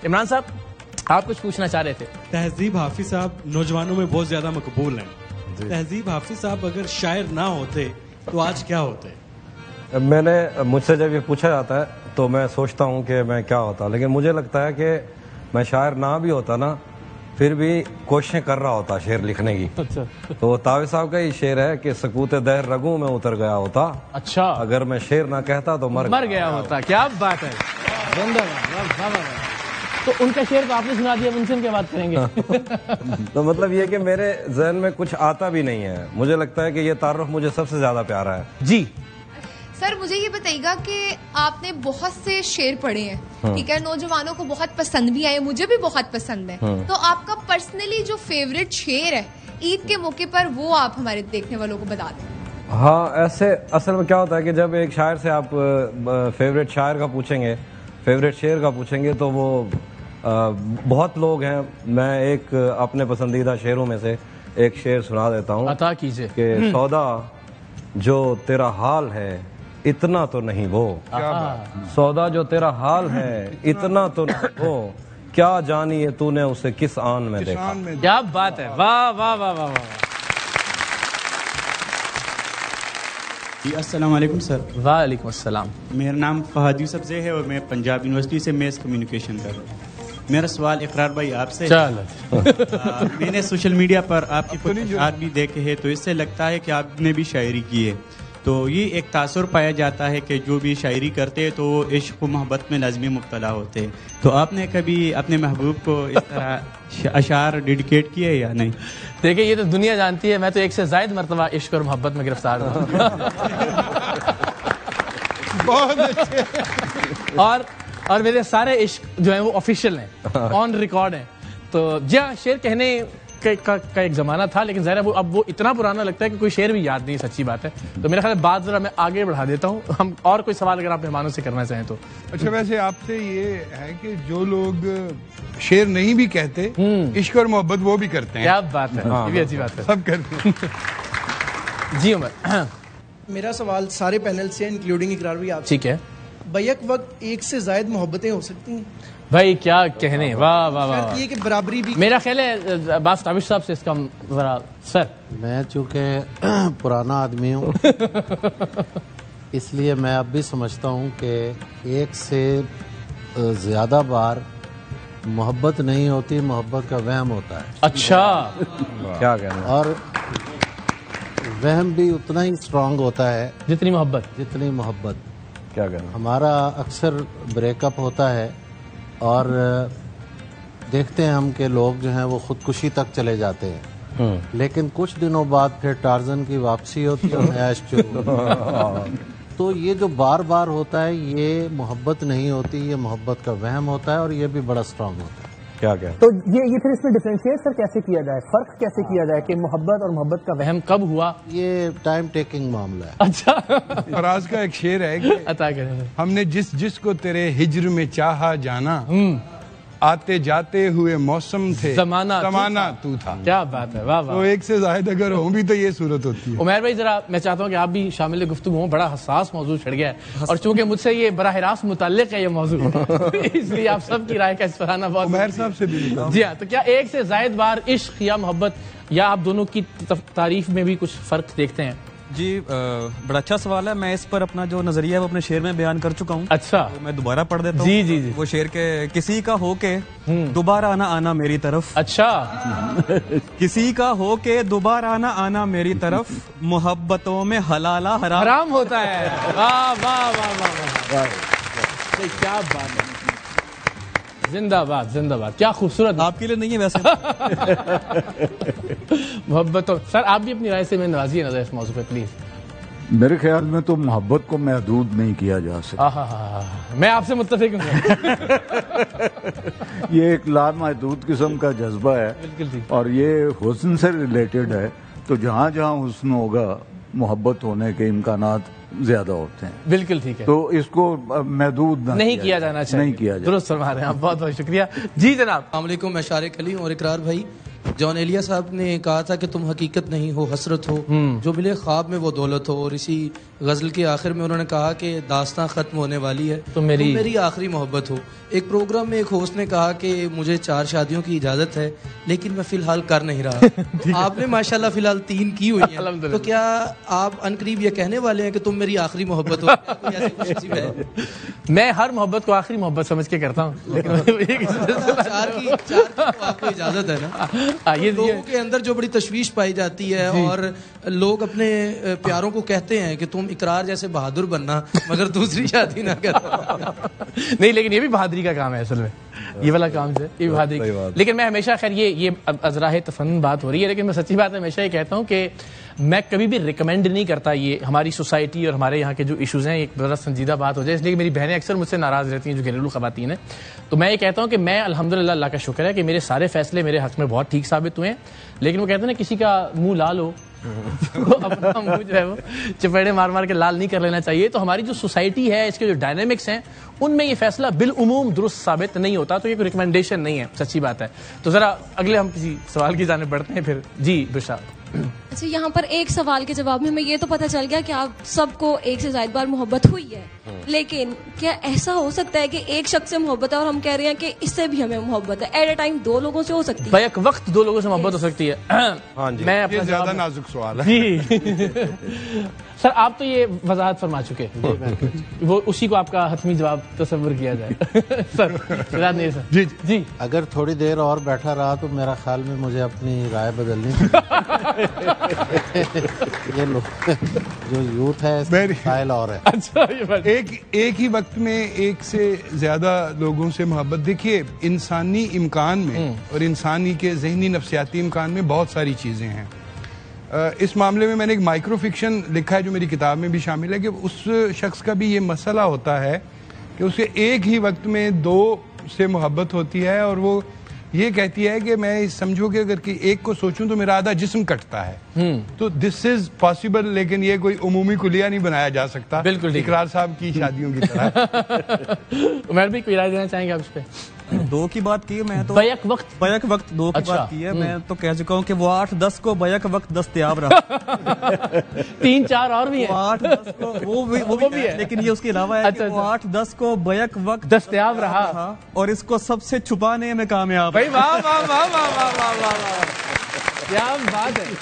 عمران صاحب آپ کچھ پوچھنا چاہ رہے تھے. تہذیب حافظ صاحب نوجوانوں میں بہت زیادہ مقبول ہیں. تہذیب حافظ صاحب اگر شاعر نہ ہوتے تو آج کیا ہوتے؟ مجھ سے جب یہ پوچھا جاتا ہے تو میں سوچتا ہوں کہ میں کیا ہوتا, لیکن مجھے لگتا ہے کہ میں شاعر نہ بھی ہوتا نا پھر بھی کوششیں کر رہا ہوتا شعر لکھنے کی. تو تاوی صاحب کا یہ شعر ہے کہ سکوت دہر رگوں میں اتر گیا ہوتا. اچھا, اگر میں شعر نہ کہتا تو مر گیا ہوتا. کیا بات ہے, تو ان کا شعر تو آپ نے سنا دیا, ان سے کیا بات کریں گے؟ تو مطلب یہ کہ میرے ذہن میں کچھ آتا بھی نہیں ہے. مجھے لگتا ہے کہ یہ تعارف مجھے سب سے زیادہ پیارا ہے. جی سر مجھے یہ بتائیے گا کہ آپ نے بہت سے شعر پڑھے ہیں, ٹھیک ہے, نوجوانوں کو بہت پسند بھی آئے, مجھے بھی بہت پسند ہے, تو آپ کا پرسنلی جو فیوریٹ شعر ہے عید کے موقع پر وہ آپ ہمارے دیکھنے والوں کو بتا دیں. ہاں ایسے اصل میں کیا ہوتا ہے کہ جب ایک شاعر سے آپ فیوریٹ شاعر کا پوچھیں گے, فیوریٹ شعر کا پوچھیں گے تو وہ بہت لوگ ہیں. میں ایک اپنے پسندیدہ شعروں میں سے ایک شعر سنا دیتا ہوں. عطا کیجئے. کہ سودا جو تیرا حال ہے اتنا تو نہیں وہ, سودا جو تیرا حال ہے اتنا تو نہیں وہ, کیا جانی ہے تو نے اسے کس آن میں دیکھا. کیا بات ہے, واہ واہ واہ واہ واہ. جی السلام علیکم سر. وعلیکم السلام. میرا نام فہد یوسف زے ہے اور میں پنجاب یونیورسٹی سے میس کمیونیکیشن کر رہا ہوں. میرا سوال اقرار بھائی آپ سے, میں نے سوشل میڈیا پر آپ کی فوٹوات بھی دیکھے ہیں تو اس سے لگتا ہے کہ آپ نے بھی شاعری کی ہے. تو یہ ایک تاثر پایا جاتا ہے کہ جو بھی شاعری کرتے ہیں تو وہ عشق و محبت میں لازمی مبتلا ہوتے ہیں. تو آپ نے کبھی اپنے محبوب کو اس طرح اشعار ڈیڈیکیٹ کیے یا نہیں؟ دیکھیں یہ تو دنیا جانتی ہے, میں تو ایک سے زائد مرتبہ عشق اور محبت میں گرفتار ہوں. بہت اچھے. اور میرے سارے عشق جو ہیں وہ آفیشیل ہیں, آن ریکارڈ ہیں. تو جی ہاں, شعر کہنے کا ایک زمانہ تھا, لیکن ظاہر ہے اب وہ اتنا پرانا لگتا ہے کہ کوئی شعر بھی یاد نہیں. سچی بات ہے. تو میرا خیال ہے بات ذرا میں آگے بڑھا دیتا ہوں. ہم اور کوئی سوال اگر آپ مہمانوں سے کرنا چاہیں تو. اچھا ویسے آپ سے یہ ہے کہ جو لوگ شعر نہیں بھی کہتے عشق اور محبت وہ بھی کرتے ہیں. کیا بات ہے, یہ بھی اچھی بات ہے, سب کرتے ہیں. جی عمر. میرا سوال سارے پینل سے انکلوڈنگ اقرار بھی آپ. ٹھیک ہے. بیک وقت ایک سے زائد محبتیں ہو سکتی ہیں؟ بھائی کیا کہنے, واہ واہ واہ. یہ کہ برابری بھی, میرا خیال ہے باس تابش صاحب سے اس کا ذرا. سر میں چونکہ پرانا آدمی ہوں اس لیے میں اب بھی سمجھتا ہوں کہ ایک سے زیادہ بار محبت نہیں ہوتی, محبت کا وہم ہوتا ہے. اچھا, کیا کہنا. اور وہم بھی اتنا ہی اسٹرانگ ہوتا ہے جتنی محبت. کیا کہنا. ہمارا اکثر بریک اپ ہوتا ہے اور دیکھتے ہیں ہم کہ لوگ جو ہیں وہ خودکشی تک چلے جاتے ہیں, لیکن کچھ دنوں بعد پھر ٹارزن کی واپسی ہوتی ہے اور عیش شروع. تو یہ جو بار بار ہوتا ہے یہ محبت نہیں ہوتی, یہ محبت کا وہم ہوتا ہے اور یہ بھی بڑا اسٹرانگ ہوتا ہے. کیا کیا. تو یہ پھر اس میں ڈفرینشیٹ سر کیسے کیا جائے, فرق کیسے کیا جائے کہ محبت اور محبت کا وہم کب ہوا؟ یہ ٹائم ٹیکنگ معاملہ ہے. اچھا. فراز کا ایک شعر ہے کہ عطا کریں. ہم نے جس کو تیرے ہجر میں چاہا جانا, آتے جاتے ہوئے موسم تھے زمانہ تو تھا. کیا بات ہے, واہ واہ. تو ایک سے زائد اگر ہوں بھی تو یہ صورت ہوتی ہے. عمیر بھائی ذرا میں چاہتا ہوں کہ آپ بھی شامل گفتگو ہوں, بڑا حساس موضوع چھڑ گیا ہے اور چونکہ مجھ سے یہ براہ راست متعلق ہے یہ موضوع اس لیے آپ سب کی رائے کا اسفرانہ بہت. عمیر صاحب سے بھی. جی ہاں, تو کیا ایک سے زائد بار عشق یا محبت یا آپ دونوں کی تعریف میں بھی کچھ فرق دیکھتے ہیں؟ جی بڑا اچھا سوال ہے. میں اس پر اپنا جو نظریہ ہے وہ اپنے شعر میں بیان کر چکا ہوں. اچھا, میں دوبارہ پڑھ دیتا ہوں. جی جی جی. وہ شعر کے کسی کا ہو کے دوبارہ آنا میری طرف. اچھا. کسی کا ہو کے دوبارہ آنا میری طرف, محبتوں میں حلالہ حرام ہوتا ہے. واہ واہ واہ واہ, کیا بات ہے. زندہ باد, زندہ باد. کیا خوبصورت. آپ کے لیے نہیں ہے ویسے محبت. سر آپ بھی اپنی رائے سے میں نوازیے نظر اس موضوع پہ پلیز. میرے خیال میں تو محبت کو محدود نہیں کیا جا سکتا. میں آپ سے متفق ہوں. یہ ایک لامحدود قسم کا جذبہ ہے. بالکل. اور یہ حسن سے ریلیٹڈ ہے, تو جہاں جہاں حسن ہوگا محبت ہونے کے امکانات زیادہ ہوتے ہیں. بالکل ٹھیک ہے. تو اس کو محدود نہیں کیا جانا چاہیے. نہیں کیا جانا. درست فرما رہے ہیں آپ, بہت بہت شکریہ. جی جناب. السلام علیکم, میں شارق علی ہوں. اور اقرار بھائی جان ایلیا صاحب نے کہا تھا کہ تم حقیقت نہیں ہو حسرت ہو، جو ملے خواب میں وہ دولت ہو، اور اسی غزل کے آخر میں انہوں نے کہا کہ داستان ختم ہونے والی ہے، تم میری آخری محبت ہو۔ ایک پروگرام میں ایک ہوسٹ نے کہا کہ مجھے 4 شادیوں کی اجازت ہے لیکن میں فی الحال کر نہیں رہا۔ آپ نے ماشاءاللہ فی الحال 3 کی ہوئی ہیں، تو کیا آپ عنقریب یہ کہنے والے ہیں کہ تم میری آخری محبت ہو؟ میں ہر محبت کو آخری محبت سمجھ کے کرتا ہوں، لیکن 4 کی آپ کو اجازت ہے نا؟ لوگوں کے اندر جو بڑی تشویش پائی جاتی ہے اور لوگ اپنے پیاروں کو کہتے ہیں کہ تم اقرار جیسے بہادر بننا مگر دوسری شادی نہ کرنا۔ نہیں، لیکن یہ بھی بہادری کا کام ہے اصل میں، یہ والا کام سے یہ بھی بہادری۔ لیکن میں ہمیشہ خیر یہ ازراہ تفنن بات ہو رہی ہے، لیکن میں سچی بات ہمیشہ یہ کہتا ہوں کہ میں کبھی بھی ریکمینڈ نہیں کرتا یہ ہماری سوسائٹی اور ہمارے یہاں کے جو ایشوز ہیں ایک بڑا سنجیدہ بات ہو جائے، اس لیے کہ میری بہنیں اکثر مجھ سے ناراض رہتی ہیں جو گھریلو خواتین ہیں۔ تو میں یہ کہتا ہوں کہ میں الحمدللہ اللہ کا شکر ہے کہ میرے سارے فیصلے میرے حق میں بہت ٹھیک ثابت ہوئے ہیں، لیکن وہ کہتے ہیں نا کسی کا منہ لال ہو اپنا منہ جو ہے وہ چپیڑے مار مار کے لال نہیں کر لینا چاہیے۔ تو ہماری جو سوسائٹی ہے، اس کے جو ڈائنامکس ہیں، ان میں یہ فیصلہ بالعموم درست ثابت نہیں ہوتا، تو یہ کوئی ریکمنڈیشن نہیں ہے، سچی بات ہے۔ تو ذرا اگلے ہم کسی سوال کی جانب بڑھتے ہیں پھر۔ جی بشرا۔ اچھا، یہاں پر ایک سوال کے جواب میں ہمیں یہ تو پتہ چل گیا کہ آپ سب کو ایک سے زائد بار محبت ہوئی ہے، لیکن کیا ایسا ہو سکتا ہے کہ ایک شخص سے محبت ہے اور ہم کہہ رہے ہیں کہ اس سے بھی ہمیں محبت ہے؟ ایٹ اے ٹائم 2 لوگوں سے ہو سکتی ہے؟ بیک وقت 2 لوگوں سے محبت ہو سکتی ہے؟ ہاں جی، میں یہ زیادہ نازک سوال ہے جی سر، آپ تو یہ وضاحت فرما چکے، وہ اسی کو آپ کا حتمی جواب تصور کیا جائے۔ سر یاد نہیں سر؟ جی جی، اگر تھوڑی دیر اور بیٹھا رہا تو میرا خیال میں مجھے اپنی رائے بدلنی تھی۔ یہ لوگ جو یوتھ ہے اس کا سائل اور ہے۔ اچھا، ایک ہی وقت میں ایک سے زیادہ لوگوں سے محبت، دیکھیے انسانی امکان میں اور انسانی کے ذہنی نفسیاتی امکان میں بہت ساری چیزیں ہیں۔ اس معاملے میں نے ایک مائکرو فکشن لکھا ہے جو میری کتاب میں بھی شامل ہے، کہ اس شخص کا بھی یہ مسئلہ ہوتا ہے کہ اسے ایک ہی وقت میں 2 سے محبت ہوتی ہے، اور وہ یہ کہتی ہے کہ میں سمجھو کہ اگر ایک کو سوچوں تو میرا آدھا جسم کٹتا ہے۔ تو دس از پاسبل، لیکن یہ کوئی عمومی کلیہ نہیں بنایا جا سکتا، بالکل اقرار صاحب کی شادیوں کی طرح۔ عمر بھی کوئی رائے دینا چاہیں گے آپ اس پہ؟ 2 کی بات کی ہے، میں تو بیک وقت 2 کی بات کی ہے، میں تو کہہ چکا ہوں کہ وہ 8-10 کو بیک وقت دستیاب رہا۔ 3-4 اور بھی ہیں، 8-10 کو وہ بھی ہے، لیکن یہ اس کے علاوہ ہے کہ وہ 8-10 کو بیک وقت دستیاب رہا اور اس کو سب سے چھپانے میں کامیاب۔ بھائی واہ واہ واہ واہ واہ واہ واہ، کیا بات ہے!